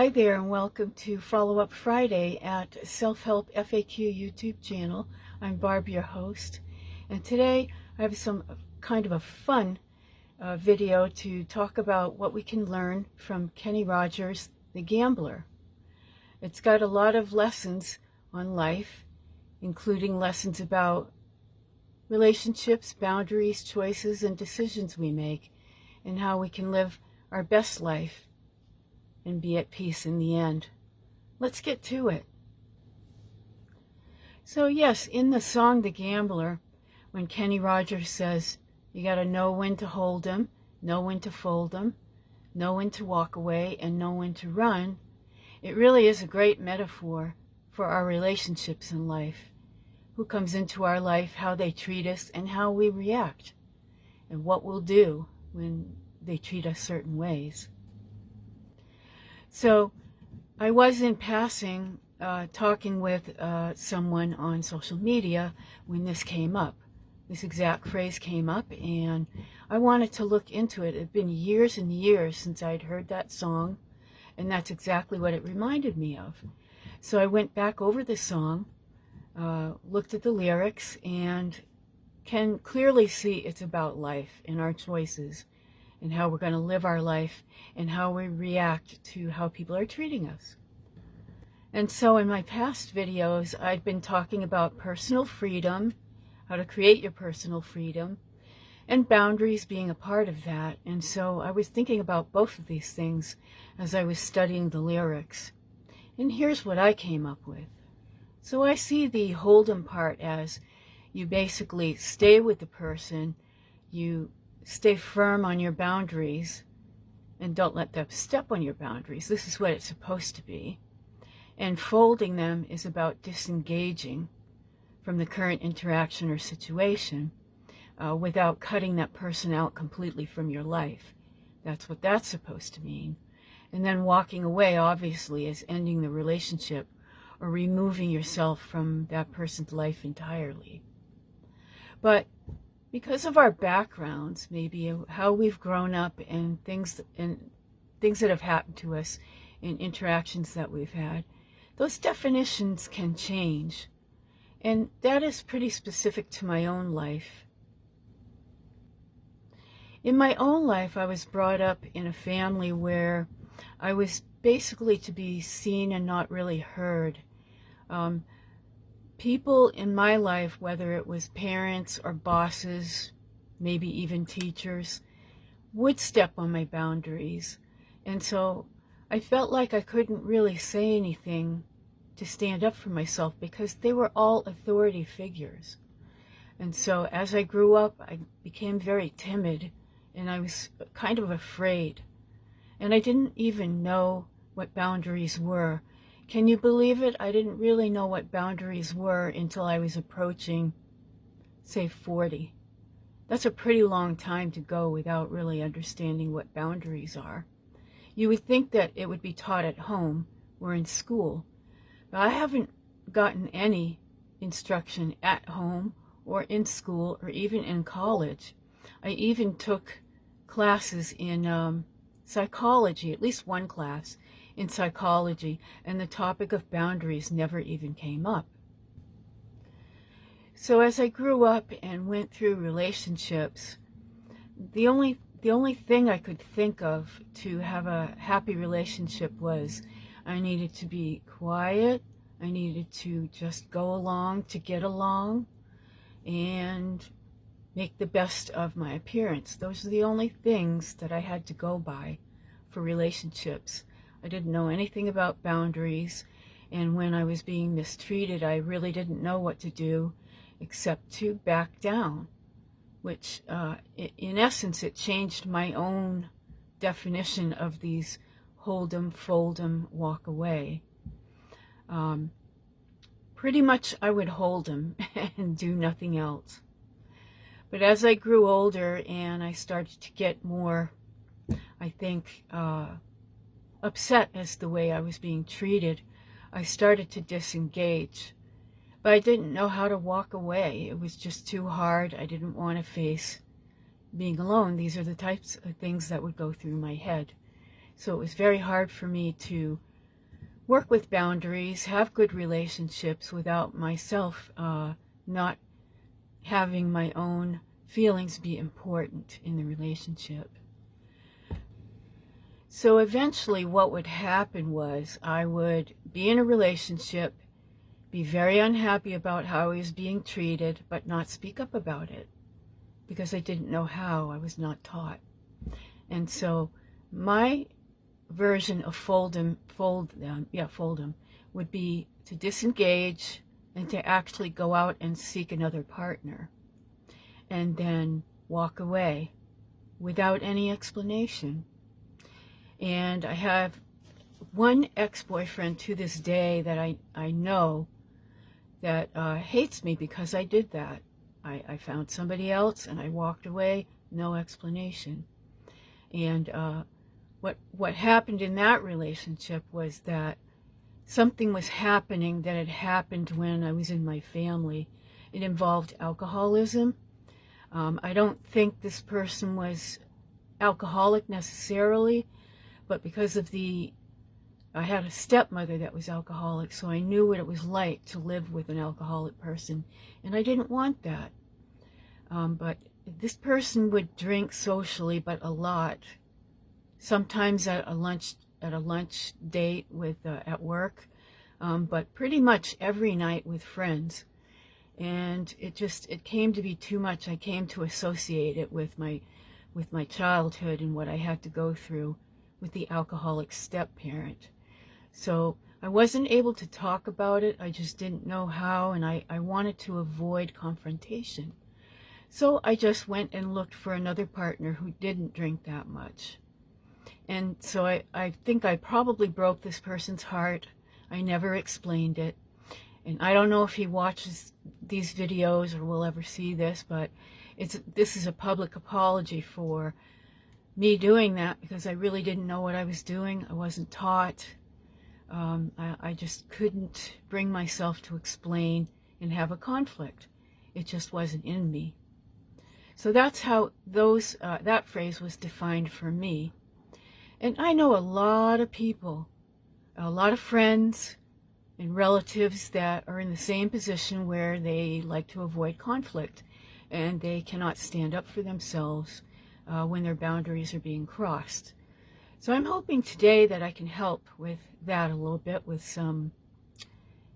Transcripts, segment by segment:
Hi there and welcome to Follow Up Friday at Self-Help FAQ YouTube channel. I'm Barb, your host, and today I have some kind of a fun video to talk about what we can learn from Kenny Rogers, the gambler. It's got a lot of lessons on life, including lessons about relationships, boundaries, choices, and decisions we make, and how we can live our best life and be at peace in the end. Let's get to it. So yes, in the song The Gambler, when Kenny Rogers says, you got to know when to hold 'em, know when to fold 'em, know when to walk away, and know when to run, it really is a great metaphor for our relationships in life. Who comes into our life, how they treat us, and how we react, and what we'll do when they treat us certain ways. So I was in passing talking with someone on social media when this came up. This exact phrase came up, and I wanted to look into it. It had been years and years since I'd heard that song, and that's exactly what it reminded me of. So I went back over the song, looked at the lyrics, and can clearly see it's about life and our choices, and how we're going to live our life, and how we react to how people are treating us. And so in my past videos, I've been talking about personal freedom, how to create your personal freedom, and boundaries being a part of that. And so I was thinking about both of these things as I was studying the lyrics. And here's what I came up with. So I see the hold 'em part as you basically stay with the person, you stay firm on your boundaries, and don't let them step on your boundaries. This is what it's supposed to be. And folding them is about disengaging from the current interaction or situation without cutting that person out completely from your life. That's what that's supposed to mean. And then walking away, obviously, is ending the relationship or removing yourself from that person's life entirely. But because of our backgrounds, maybe how we've grown up, and things that have happened to us in interactions that we've had, those definitions can change. And that is pretty specific to my own life. In my own life, I was brought up in a family where I was basically to be seen and not really heard. People in my life, whether it was parents or bosses, maybe even teachers, would step on my boundaries. And so I felt like I couldn't really say anything to stand up for myself because they were all authority figures. And so as I grew up, I became very timid, and I was kind of afraid. And I didn't even know what boundaries were. Can you believe it? I didn't really know what boundaries were until I was approaching, say, 40. That's a pretty long time to go without really understanding what boundaries are. You would think that it would be taught at home or in school, but I haven't gotten any instruction at home or in school or even in college. I even took classes in psychology, at least one class in psychology, and the topic of boundaries never even came up. So as I grew up and went through relationships, the only thing I could think of to have a happy relationship was I needed to be quiet, I needed to just go along to get along, and make the best of my appearance. Those are the only things that I had to go by for relationships. I didn't know anything about boundaries, and when I was being mistreated, I really didn't know what to do except to back down, which in essence, it changed my own definition of these hold 'em, fold 'em, walk away. Pretty much I would hold 'em and do nothing else. But as I grew older and I started to get more, I think, upset as the way I was being treated, I started to disengage. But I didn't know how to walk away. It was just too hard. I didn't want to face being alone. These are the types of things that would go through my head. So it was very hard for me to work with boundaries, have good relationships without myself not having my own feelings be important in the relationship. So eventually what would happen was I would be in a relationship, be very unhappy about how I was being treated, but not speak up about it because I didn't know how. I was not taught. And so my version of fold them would be to disengage and to actually go out and seek another partner and then walk away without any explanation. And I have one ex-boyfriend to this day that I know that hates me because I did that. I found somebody else and I walked away, no explanation. And what happened in that relationship was that something was happening that had happened when I was in my family. It involved alcoholism. I don't think this person was alcoholic necessarily, but because of I had a stepmother that was alcoholic, so I knew what it was like to live with an alcoholic person, and I didn't want that. But this person would drink socially, but a lot. Sometimes at a lunch date with at work, but pretty much every night with friends. And it came to be too much. I came to associate it with my childhood and what I had to go through with the alcoholic step-parent. So I wasn't able to talk about it. I just didn't know how, and I wanted to avoid confrontation. So I just went and looked for another partner who didn't drink that much. And so I think I probably broke this person's heart. I never explained it. And I don't know if he watches these videos or will ever see this, but this is a public apology for me doing that because I really didn't know what I was doing. I wasn't taught. I just couldn't bring myself to explain and have a conflict. It just wasn't in me. So that's how that phrase was defined for me. And I know a lot of people, a lot of friends and relatives that are in the same position where they like to avoid conflict and they cannot stand up for themselves when their boundaries are being crossed. So I'm hoping today that I can help with that a little bit with some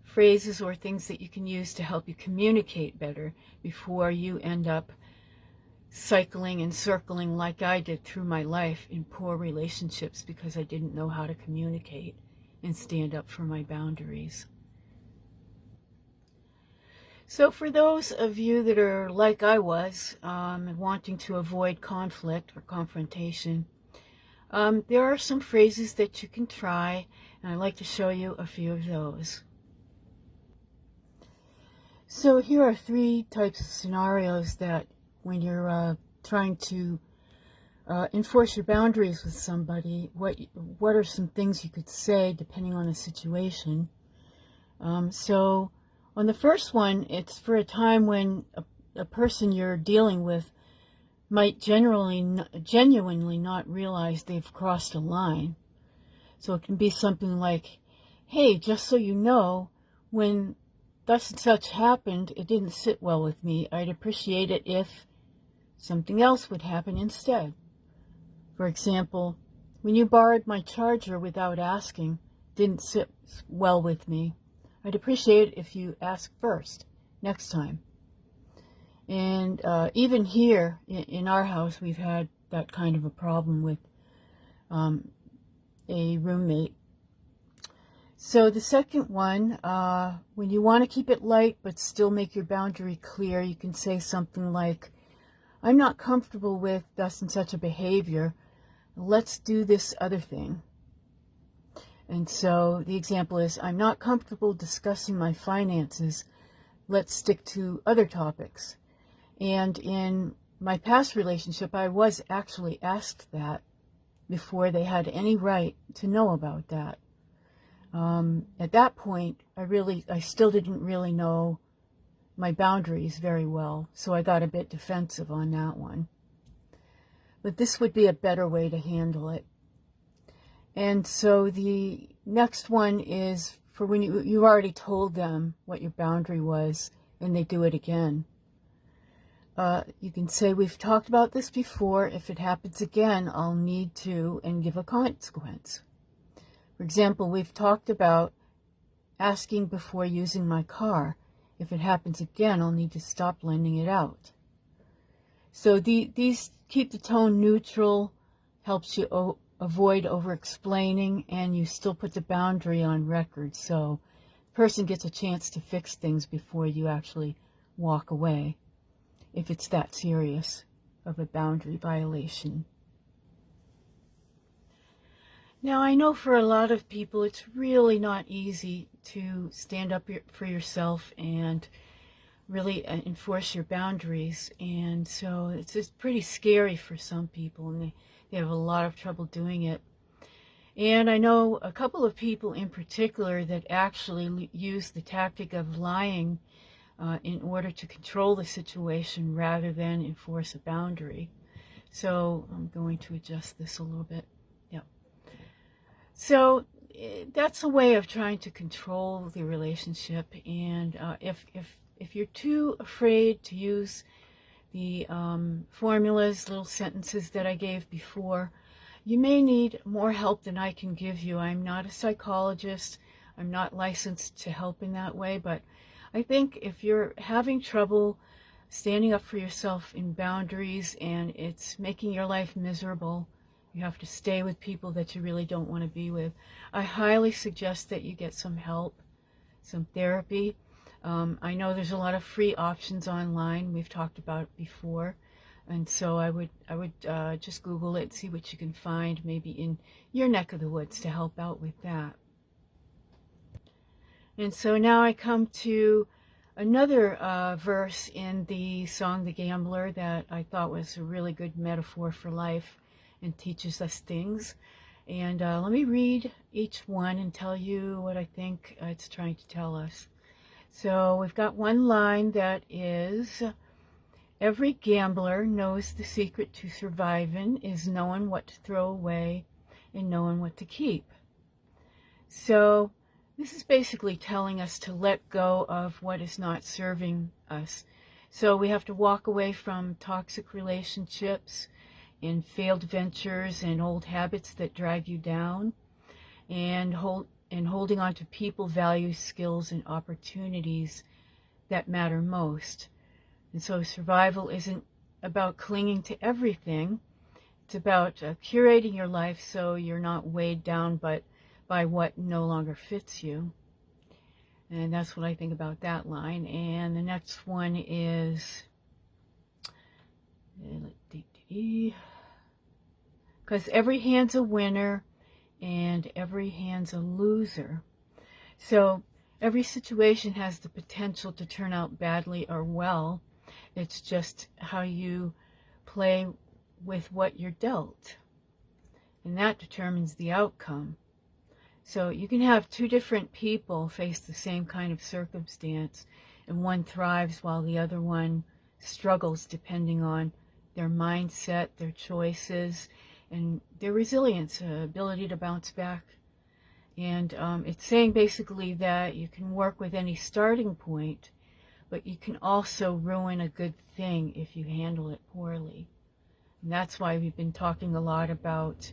phrases or things that you can use to help you communicate better before you end up cycling and circling like I did through my life in poor relationships because I didn't know how to communicate and stand up for my boundaries. So for those of you that are like I was, wanting to avoid conflict or confrontation, there are some phrases that you can try, and I'd like to show you a few of those. So here are 3 types of scenarios that when you're trying to enforce your boundaries with somebody, what are some things you could say depending on the situation. So on the first one, it's for a time when a person you're dealing with might genuinely not realize they've crossed a line. So it can be something like, hey, just so you know, when thus and such happened, it didn't sit well with me. I'd appreciate it if something else would happen instead. For example, when you borrowed my charger without asking, didn't sit well with me. I'd appreciate it if you ask first next time. And even here in our house, we've had that kind of a problem with a roommate. So the second one, when you want to keep it light but still make your boundary clear, you can say something like, I'm not comfortable with thus and such a behavior. Let's do this other thing. And so the example is, I'm not comfortable discussing my finances. Let's stick to other topics. And in my past relationship, I was actually asked that before they had any right to know about that. At that point, I still didn't really know my boundaries very well, so I got a bit defensive on that one. But this would be a better way to handle it. And so the next one is for when you already told them what your boundary was and they do it again. You can say, we've talked about this before. If it happens again, I'll need to, and give a consequence. For example, we've talked about asking before using my car. If it happens again, I'll need to stop lending it out. So these keep the tone neutral, helps you avoid over-explaining, and you still put the boundary on record. So the person gets a chance to fix things before you actually walk away, if it's that serious of a boundary violation. Now, I know for a lot of people, it's really not easy to stand up for yourself and really enforce your boundaries. And so it's just pretty scary for some people, and they have a lot of trouble doing it. And I know a couple of people in particular that actually use the tactic of lying in order to control the situation rather than enforce a boundary. So I'm going to adjust this a little bit. Yep. So that's a way of trying to control the relationship. And if you're too afraid to use the formulas, little sentences that I gave before, you may need more help than I can give you. I'm not a psychologist. I'm not licensed to help in that way, but I think if you're having trouble standing up for yourself in boundaries and it's making your life miserable, you have to stay with people that you really don't want to be with, I highly suggest that you get some help, some therapy. I know there's a lot of free options online. We've talked about it before. And so I would just Google it, see what you can find maybe in your neck of the woods to help out with that. And so now I come to another verse in the song The Gambler that I thought was a really good metaphor for life and teaches us things. And let me read each one and tell you what I think it's trying to tell us. So we've got one line that is, every gambler knows the secret to surviving is knowing what to throw away and knowing what to keep. So this is basically telling us to let go of what is not serving us. So we have to walk away from toxic relationships and failed ventures and old habits that drag you down, and holding on to people, values, skills, and opportunities that matter most. And so survival isn't about clinging to everything. It's about curating your life so you're not weighed down by what no longer fits you. And that's what I think about that line. And the next one is, because every hand's a winner and every hand's a loser. So every situation has the potential to turn out badly or well. It's just how you play with what you're dealt. And that determines the outcome. So you can have two different people face the same kind of circumstance, and one thrives while the other one struggles, depending on their mindset, their choices, and their resilience, ability to bounce back. And it's saying basically that you can work with any starting point, but you can also ruin a good thing if you handle it poorly. And that's why we've been talking a lot about,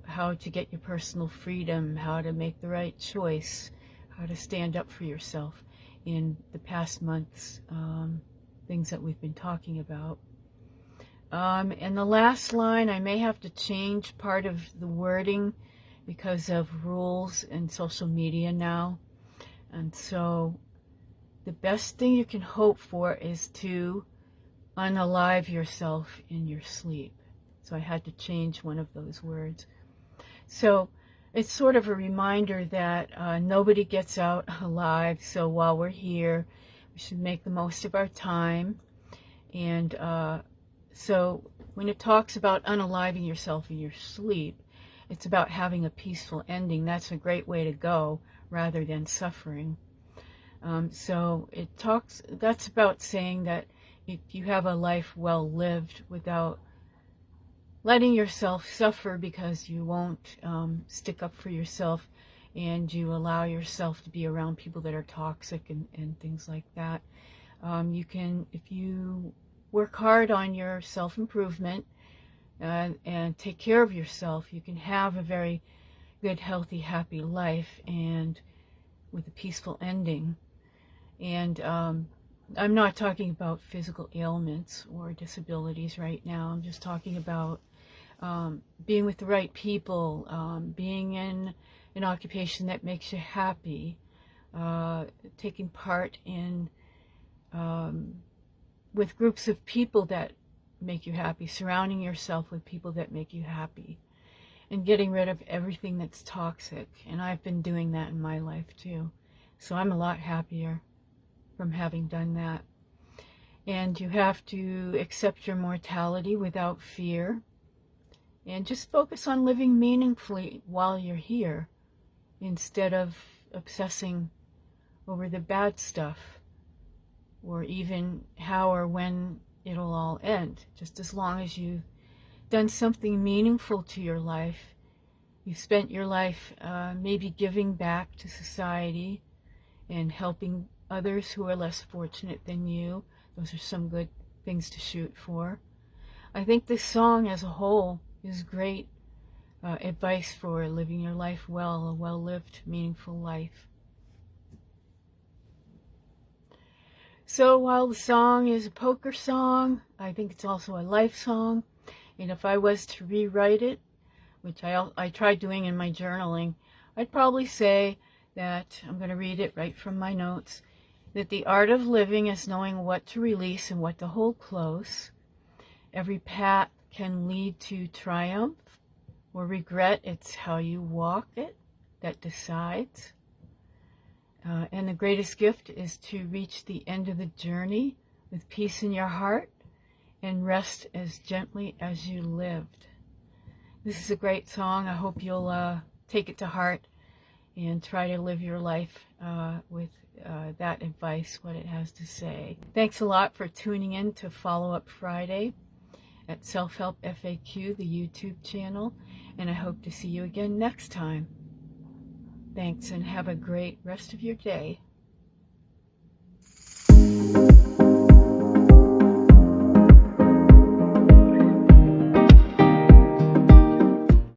how to get your personal freedom, how to make the right choice, how to stand up for yourself in the past months, things that we've been talking about. And the last line, I may have to change part of the wording because of rules and social media now. And so the best thing you can hope for is to unalive yourself in your sleep. So I had to change one of those words. So it's sort of a reminder that nobody gets out alive. So while we're here, we should make the most of our time. And so when it talks about unaliving yourself in your sleep, it's about having a peaceful ending. That's a great way to go rather than suffering. So that's about saying that if you have a life well lived without letting yourself suffer because you won't stick up for yourself, and you allow yourself to be around people that are toxic and things like that. You can, if you work hard on your self-improvement and take care of yourself, you can have a very good, healthy, happy life, and with a peaceful ending. And I'm not talking about physical ailments or disabilities right now. I'm just talking about being with the right people, being in an occupation that makes you happy, taking part in with groups of people that make you happy, surrounding yourself with people that make you happy, and getting rid of everything that's toxic. And I've been doing that in my life too. So I'm a lot happier from having done that. And you have to accept your mortality without fear, and just focus on living meaningfully while you're here, instead of obsessing over the bad stuff, or even how or when it'll all end. Just as long as you've done something meaningful to your life, you've spent your life maybe giving back to society and helping others who are less fortunate than you. Those are some good things to shoot for. I think this song as a whole is great advice for living your life well, a well-lived, meaningful life. So while the song is a poker song, I think it's also a life song. And if I was to rewrite it, which I tried doing in my journaling, I'd probably say that, I'm going to read it right from my notes, that the art of living is knowing what to release and what to hold close. Every path can lead to triumph or regret. It's how you walk it that decides. And the greatest gift is to reach the end of the journey with peace in your heart and rest as gently as you lived. This is a great song. I hope you'll take it to heart and try to live your life with that advice, what it has to say. Thanks a lot for tuning in to Follow Up Friday at Self-Help FAQ, the YouTube channel, and I hope to see you again next time. Thanks, and have a great rest of your day.